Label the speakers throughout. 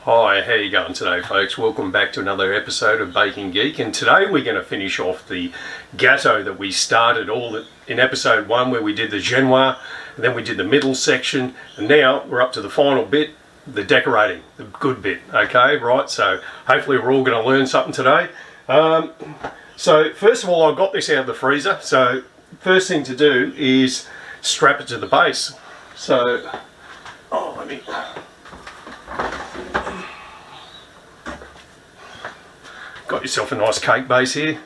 Speaker 1: Hi, how you going today, folks? Welcome back to another episode of Baking Geek, and today we're going to finish off the Gateau that we started in episode 1, where we did the genoise, and then we did the middle section, and now we're up to the final bit, the decorating, the good bit. Okay, right? So hopefully we're all going to learn something today. So first of all, I got this out of the freezer. So first thing to do is strap it to the base. So, let me. Got yourself a nice cake base here.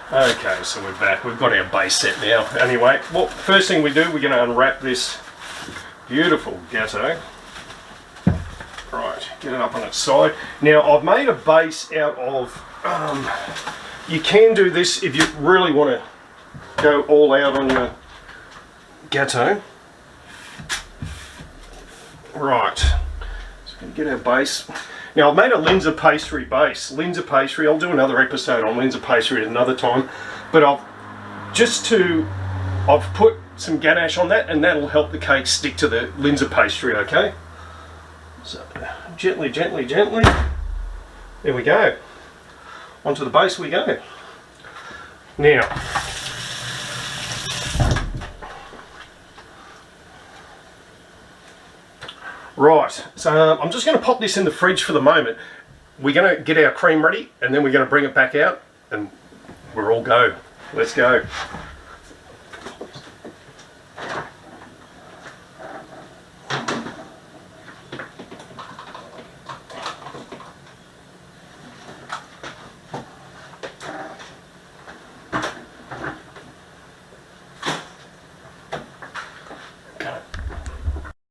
Speaker 1: Okay, so we're back. We've got our base set now. Anyway, well, first thing we do, we're going to unwrap this beautiful Gateau. Right, get it up on its side. Now, I've made a base out of, you can do this if you really want to go all out on your Gateau. Right, so we're going to get our base. Now, I've made a Linzer pastry base. Linzer pastry, I'll do another episode on Linzer pastry at another time. But I've put some ganache on that, and that'll help the cake stick to the Linzer pastry, okay? So, gently, gently, gently. There we go. Onto the base we go. Now, right, so I'm just going to pop this in the fridge for the moment. We're going to get our cream ready, and then we're going to bring it back out, and we're all go. Let's go.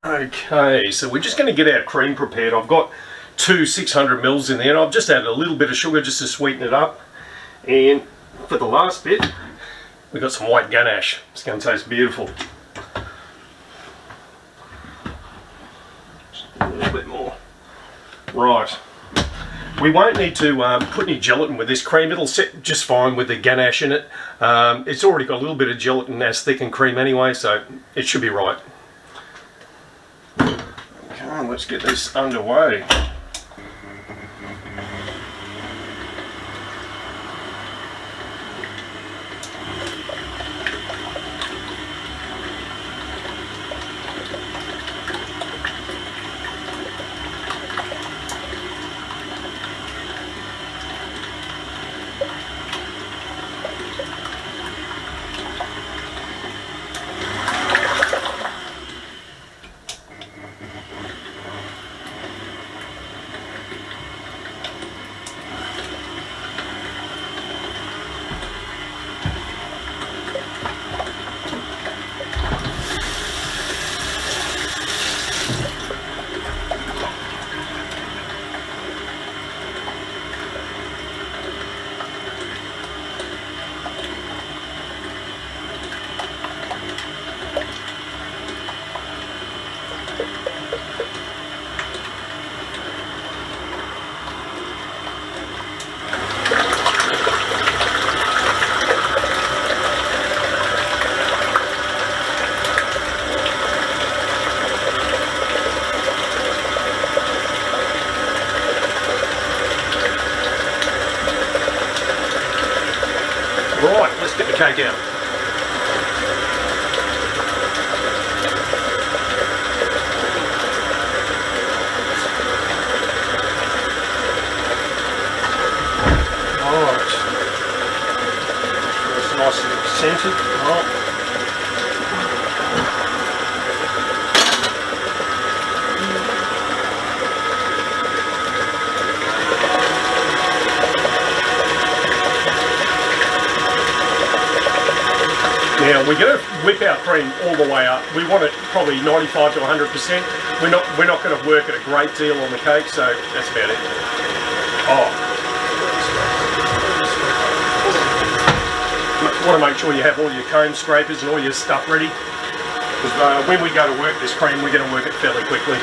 Speaker 1: Okay, so we're just going to get our cream prepared. I've got two 600 mils in there, and I've just added a little bit of sugar just to sweeten it up. And for the last bit, we've got some white ganache. It's going to taste beautiful. Just a little bit more. Right. We won't need to put any gelatin with this cream. It'll sit just fine with the ganache in it. It's already got a little bit of gelatin as thickened cream anyway, so it should be right. Okay, let's get this underway. Right, let's get the cake out. Alright. It's nice and scented. Right. Now we're going to whip our cream all the way up. We want it probably 95 to 100%. We're not going to work it a great deal on the cake, so that's about it. Oh, you want to make sure you have all your comb scrapers and all your stuff ready, because when we go to work this cream, we're going to work it fairly quickly.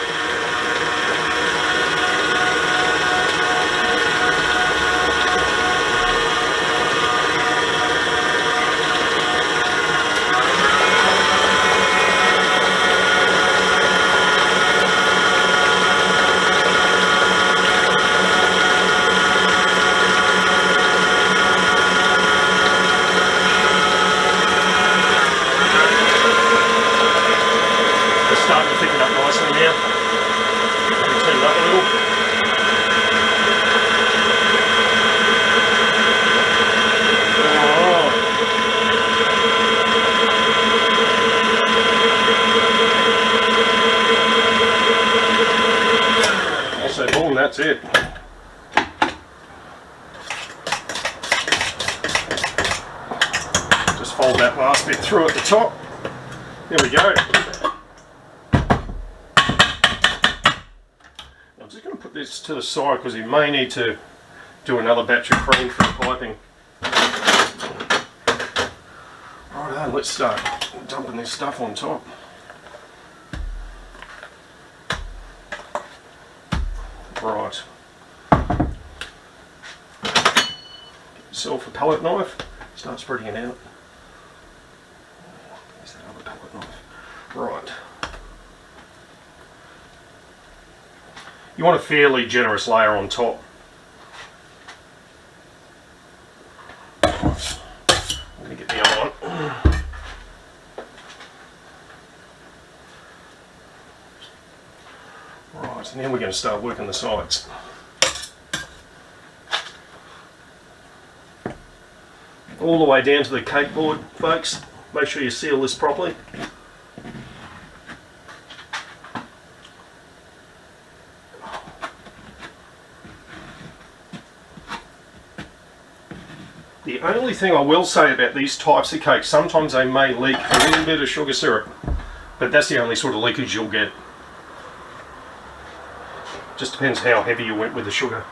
Speaker 1: it up nicely now. Turn it up a little. Also, boom, that's it. Just fold that last bit through at the top. There we go. I'm just going to put this to the side because we may need to do another batch of cream for the piping. Right, let's start dumping this stuff on top. Right. Get yourself a palette knife. Start spreading it out. Use that other palette knife. Right. You want a fairly generous layer on top. I'm going to get the other one. Right, and then we're going to start working the sides. All the way down to the cake board, folks. Make sure you seal this properly. The only thing I will say about these types of cakes, sometimes they may leak a little bit of sugar syrup, but that's the only sort of leakage you'll get. Just depends how heavy you went with the sugar.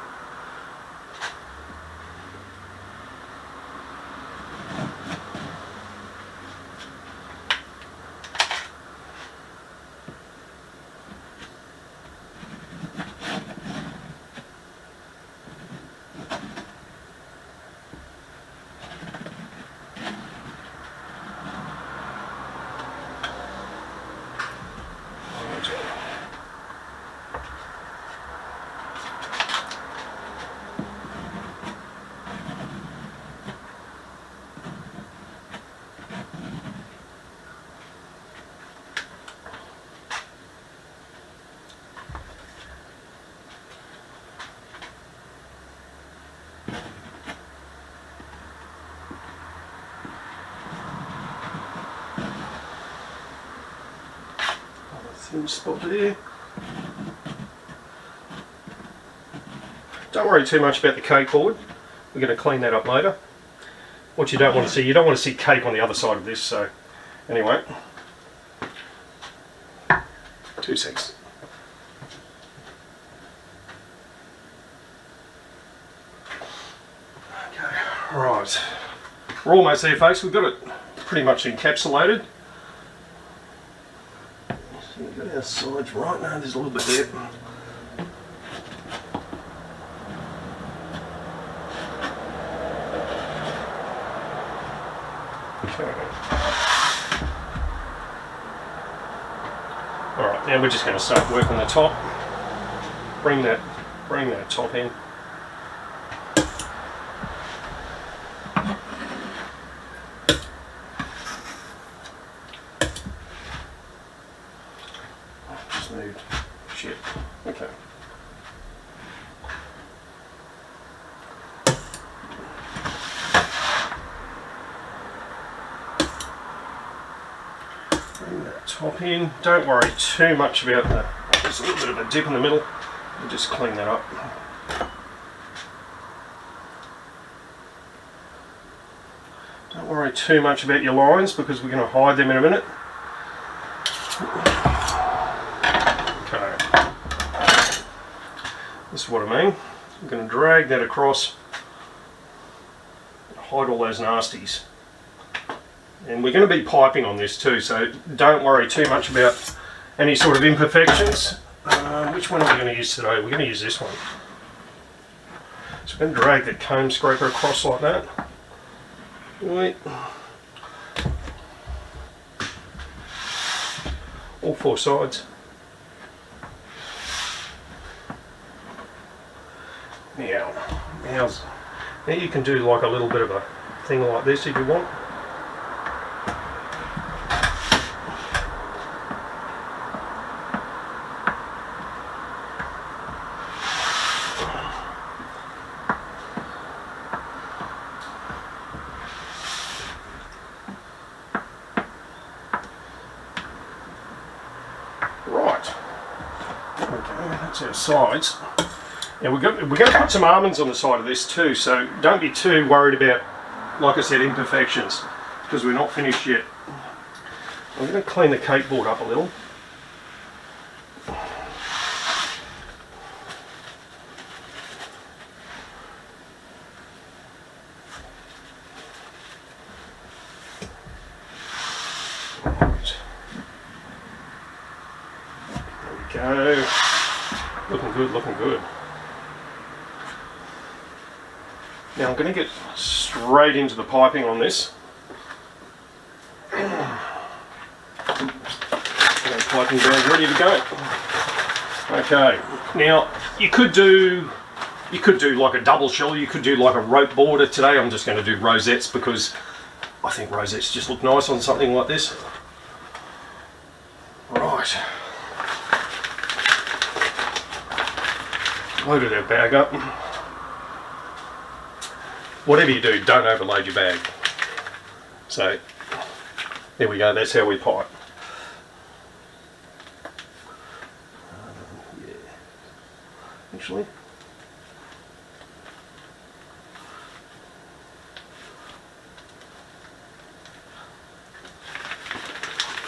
Speaker 1: Thin spot there. Don't worry too much about the cake board. We're going to clean that up later. What you don't want to see, you don't want to see cake on the other side of this, so anyway. 2 seconds. Okay, right. We're almost there, folks. We've got it pretty much encapsulated. So we've got our sides right now. There's a little bit there. Alright, now we're just going to start working the top. Bring that top in. Just moved. Shit. Okay. Bring that top in. Don't worry too much about the. There's a little bit of a dip in the middle. We'll just clean that up. Don't worry too much about your lines because we're going to hide them in a minute. Okay. This is what I mean. I'm going to drag that across. Hide all those nasties. And we're going to be piping on this too, so don't worry too much about any sort of imperfections. Which one are we going to use today? We're going to use this one. So we're going to drag that comb scraper across like that. Wait. All 4 sides. Now you can do like a little bit of a thing like this if you want. That's our sides. And we're going to put some almonds on the side of this too, so don't be too worried about, like I said, imperfections, because we're not finished yet. I'm going to clean the cake board up a little. There we go. Looking good, looking good. Now I'm going to get straight into the piping on this. Piping bag ready to go. Okay, now you could do like a double shell, you could do like a rope border. Today I'm just going to do rosettes because I think rosettes just look nice on something like this. Right. Loaded our bag up. Whatever you do, don't overload your bag. So, there we go, that's how we pipe. Yeah. Actually.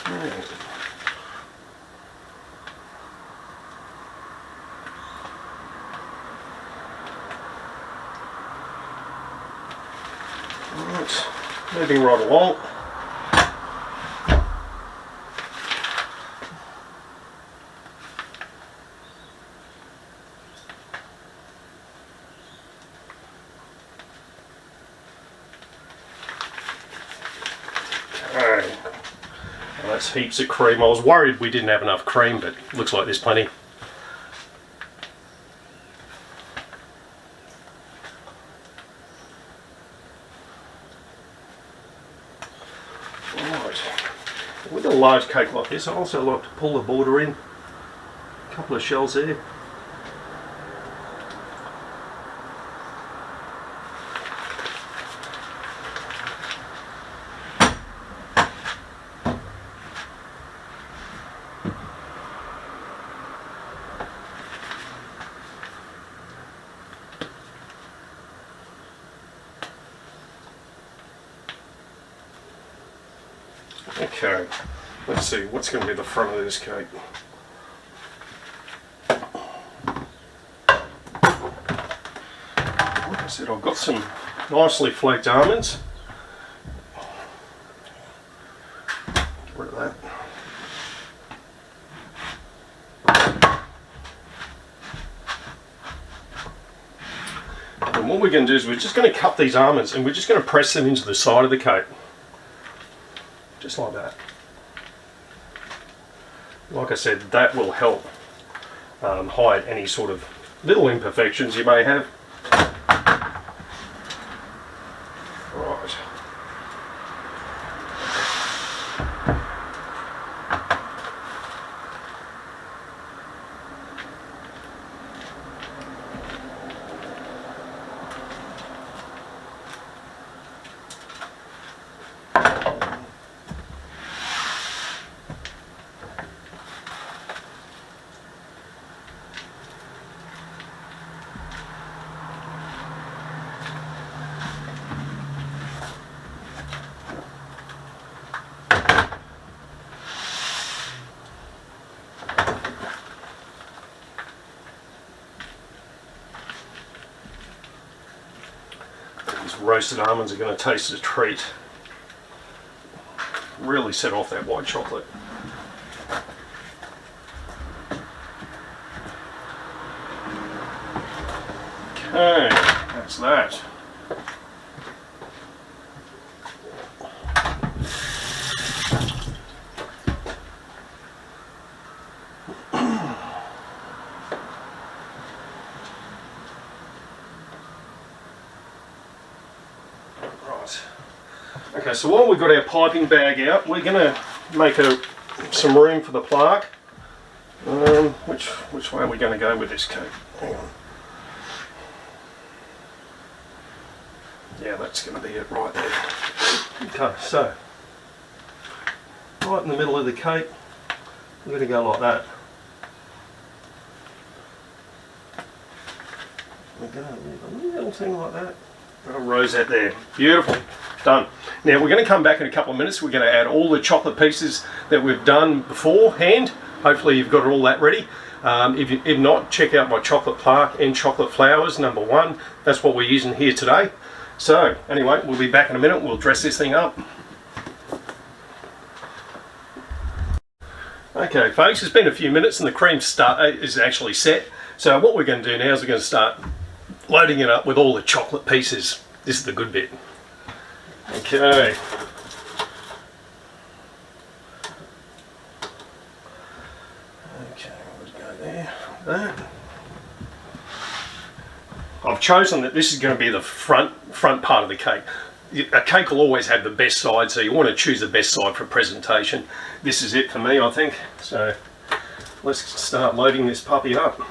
Speaker 1: Right. Right, moving right along. Okay, well, that's heaps of cream. I was worried we didn't have enough cream, but looks like there's plenty. With a large cake like this, I also like to pull the border in. A couple of shells there. Okay, let's see, what's going to be the front of this cake? Like I said, I've got some nicely flaked almonds. Get rid of that. And what we're going to do is we're just going to cut these almonds and we're just going to press them into the side of the cake. Just like that. Like I said, that will help hide any sort of little imperfections you may have. Right. Roasted almonds are going to taste a treat. Really set off that white chocolate. Okay, that's that. Okay, so while we've got our piping bag out, we're going to make some room for the plaque. Which way are we going to go with this cake? Hang on. Yeah, that's going to be it right there. Okay, so right in the middle of the cake, we're going to go like that. we go, a little thing like that. A rosette there. Beautiful. Done. Now we're going to come back in a couple of minutes. We're going to add all the chocolate pieces that we've done beforehand. Hopefully you've got all that ready. If not, check out my chocolate plaque and chocolate flowers #1. That's what we're using here today. So anyway, we'll be back in a minute. We'll dress this thing up. Okay folks, it's been a few minutes and the cream is actually set. So what we're going to do now is we're going to start loading it up with all the chocolate pieces. This is the good bit. Okay. Okay, we'll go there. That. I've chosen that this is going to be the front part of the cake. A cake will always have the best side, so you want to choose the best side for presentation. This is it for me, I think. So let's start loading this puppy up.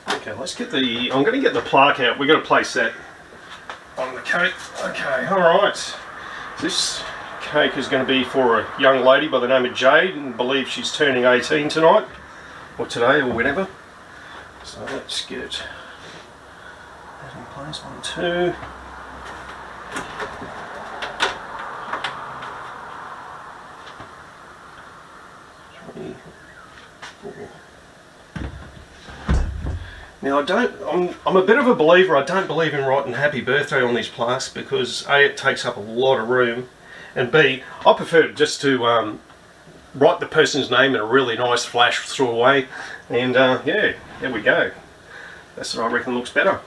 Speaker 1: Okay, let's get the, I'm going to get the plaque out. We're going to place that on the cake. Okay, alright. This cake is going to be for a young lady by the name of Jade, and I believe she's turning 18 tonight, or today, or whenever. So let's get that in place. 1, 2. 3, 4. Now I'm a bit of a believer. I don't believe in writing happy birthday on these plaques because A, it takes up a lot of room, and B, I prefer just to write the person's name in a really nice flash through away, and yeah, there we go. That's what I reckon looks better.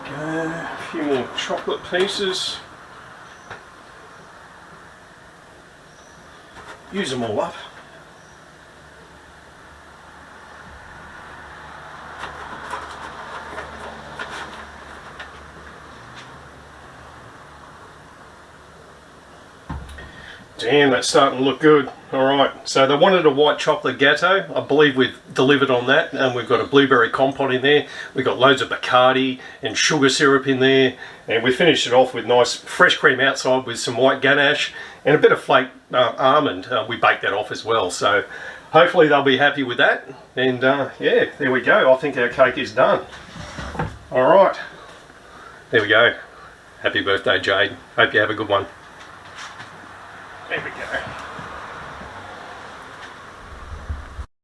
Speaker 1: There we go. A few more chocolate pieces. Use them all up. Damn, that's starting to look good. Alright, so they wanted a white chocolate Gateau. I believe we've delivered on that, and we've got a blueberry compote in there. We've got loads of Bacardi and sugar syrup in there, and we finished it off with nice fresh cream outside with some white ganache and a bit of flake almond. We baked that off as well, so hopefully they'll be happy with that. And yeah, there we go. I think our cake is done. Alright, there we go. Happy birthday, Jade. Hope you have a good one. There we go.